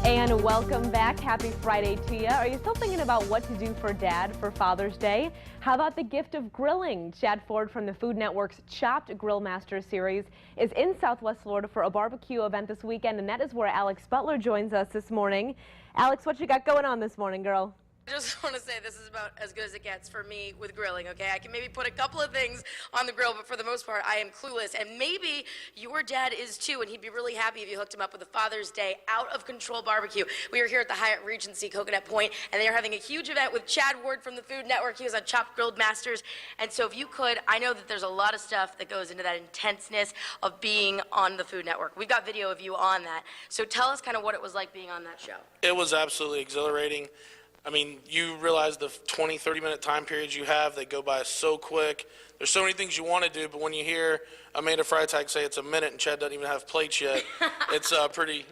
And welcome back. Happy Friday to you. Are you still thinking about what to do for Dad for Father's Day? How about the gift of grilling? Chad Ford from the Food Network's Chopped Grill Master series is in Southwest Florida for a barbecue event this weekend, and that is where Alex Butler joins us this morning. Alex, what you got going on this morning, girl? I just want to say this is about as good as it gets for me with grilling, okay? I can maybe put a couple of things on the grill, but for the most part, I am clueless. And maybe your dad is too, and he'd be really happy if you hooked him up with a Father's Day out-of-control barbecue. We are here at the Hyatt Regency Coconut Point, and they are having a huge event with Chad Ward from the Food Network. He was on Chopped Grilled Masters. And so if you could, I know that there's a lot of stuff that goes into that intenseness of being on the Food Network. We've got video of you on that. So tell us kind of what it was like being on that show. It was absolutely exhilarating. I mean, you realize the 20, 30-minute time periods you have, they go by so quick. There's so many things you want to do, but when you hear Amanda Freitag say it's a minute and Chad doesn't even have plates yet, it's pretty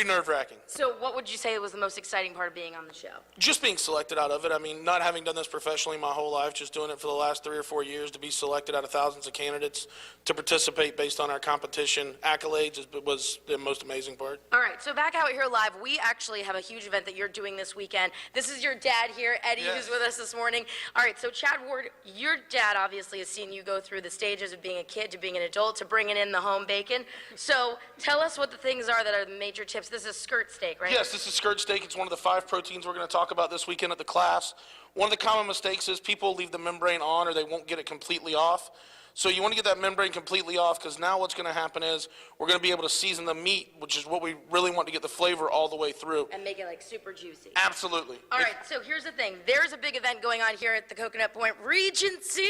nerve-wracking. So what would you say was the most exciting part of being on the show? Just being selected out of it. I mean, not having done this professionally my whole life, just doing it for the last 3 or 4 years, to be selected out of thousands of candidates to participate based on our competition accolades was the most amazing part. All right, so back out here live, we actually have a huge event that you're doing this weekend. This is your dad here, Eddie, Yes. who's with us this morning. All right, so Chad Ward, your dad obviously has seen you go through the stages of being a kid to being an adult to bringing in the home bacon. So tell us what the things are that are the major tips. This is skirt steak, right? Yes, this is skirt steak. It's one of the 5 proteins we're going to talk about this weekend at the class. One of the common mistakes is people leave the membrane on or they won't get it completely off. So you want to get that membrane completely off, because now what's going to happen is we're going to be able to season the meat, which is what we really want to get the flavor all the way through. And make it like super juicy. Absolutely. All right, so here's the thing. There's a big event going on here at the Coconut Point Regency,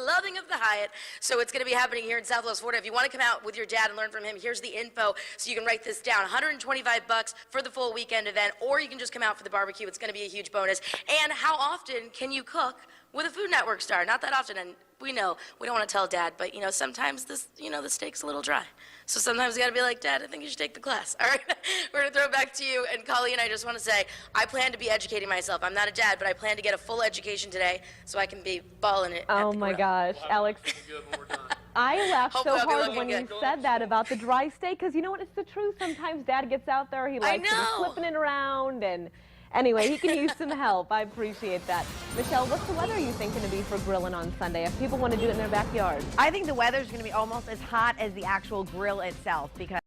loving of the Hyatt. So it's going to be happening here in Southwest Florida. If you want to come out with your dad and learn from him, here's the info so you can write this down. $125 for the full weekend event, or you can just come out for the barbecue. It's going to be a huge bonus. And how often can you cook with a Food Network star? Not that often, and we know we don't want to tell Dad, but you know sometimes this, the steak's a little dry. So sometimes you got to be like, Dad, I think you should take the class. All right, we're gonna throw it back to you. And Colleen, I just want to say, I plan to be educating myself. I'm not a dad, but I plan to get a full education today so I can be balling it. Oh my gosh, Alex. I laughed so hard when you said that about the dry steak, because you know what, it's the truth. Sometimes Dad gets out there, he likes to be flipping it around, and anyway, he can use some help. I appreciate that. Michelle, what's the weather you think going to be for grilling on Sunday if people want to do it in their backyard? I think the weather's going to be almost as hot as the actual grill itself, because